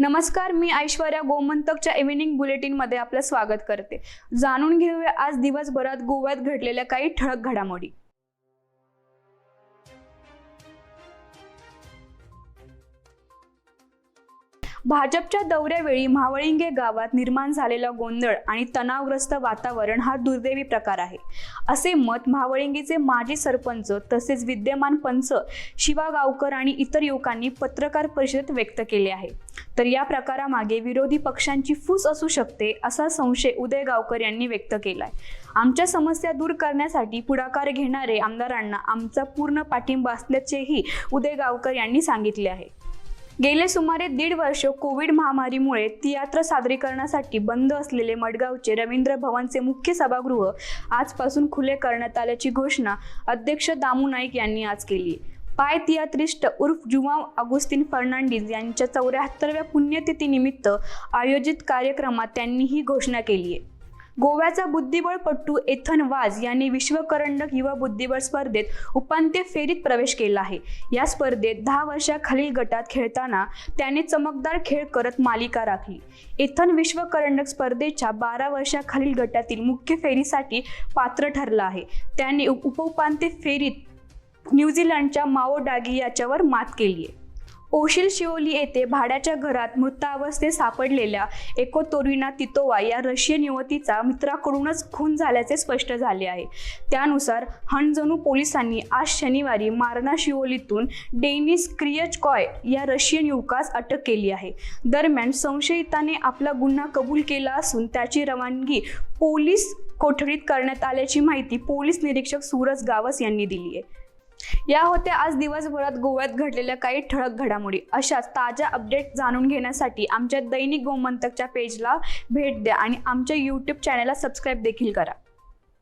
नमस्कार, मी Aishwarya गोमंतकच्या evening bulletin मध्ये आपलं स्वागत करते। जाणून घेऊया आज दिवसभरात गोव्यात घडलेल्या काही ठळक घडामोडी। भाजपच्या दौऱ्यावेळी महावळिंगे गावात निर्माण झालेला गोंधळ आणि तणावग्रस्त वातावरण हा दुर्दैवी प्रकार आहे, असे मत महावळिंगेचे माजी सरपंच तसेच विद्यमान पंच शिवा गावकर आणि इतर युवकांनी पत्रकार परिषदेत व्यक्त केले आहे। तर या प्रकारामागे विरोधी पक्षांची फूस असू शकते असा संशय उदय गावकर यांनी व्यक्त केलाय। आमच्या समस्या दूर करण्यासाठी पुढाकार घेणारे आमदारांना आमचा पूर्ण पाठिंबा असल्याचेही उदय गावकर यांनी सांगितले आहे। गेले सुमारे 1.5 वर्ष कोविड महामारीमुळे तियात्र सादरीकरणासाठी बंद असलेले मडगावचे रवींद्र भवनचे मुख्य सभागृह आजपासून खुले करण्यात आल्याची घोषणा अध्यक्ष दामू नाईक यांनी आज केली। पाय तियात्रिस्ट उर्फ जुवाव अगुस्तीन फर्नांडिस यांच्या 74व्या पुण्यतिथीनिमित्त आयोजित कार्यक्रमात त्यांनी ही घोषणा केली आहे। गोव्याचा बुद्धिबळपटू एथन वाज यांनी विश्वकरंडक युवा बुद्धिबळ स्पर्धेत उपांत्य फेरीत प्रवेश केला आहे। या स्पर्धेत 10 वर्षाखालील गटात खेळताना त्याने चमकदार खेळ करत मालिका राखली। एथन विश्वकरंडक स्पर्धेच्या 12 वर्षाखालील गटातील मुख्य फेरीसाठी पात्र ठरला आहे। त्याने उपउपांत्य फेरीत न्यूझीलंडच्या माओ डागी याच्यावर मात केली आहे। ओशील शिओली येथे भाड्याच्या घरात मृतावस्थेत सापडलेल्या एकोतोरिना तितोवा या रशियन युवतीचा मित्राकडूनच खून झाल्याचे स्पष्ट झाले आहे। त्यानुसार हंजनू पोलिसांनी आज शनिवारी मार्ना शिओलीतून डेनिस क्रियचकॉय या रशियन युवकास अटक केली आहे। दरम्यान संशयिताने आपला गुन्हा कबूल केला असून त्याची रवानगी पोलीस कोठडीत करण्यात आल्याची माहिती पोलीस निरीक्षक सूरज गावस यांनी दिली आहे। या होत्या आज दिवसभरात गोव्यात घडलेल्या काही ठळक घडामोडी। अशाच ताज्या अपडेट जाणून घेण्यासाठी आमच्या दैनिक गोमंतकच्या पेजला भेट द्या आणि आमच्या YouTube चॅनलला सबस्क्राइब देखील करा।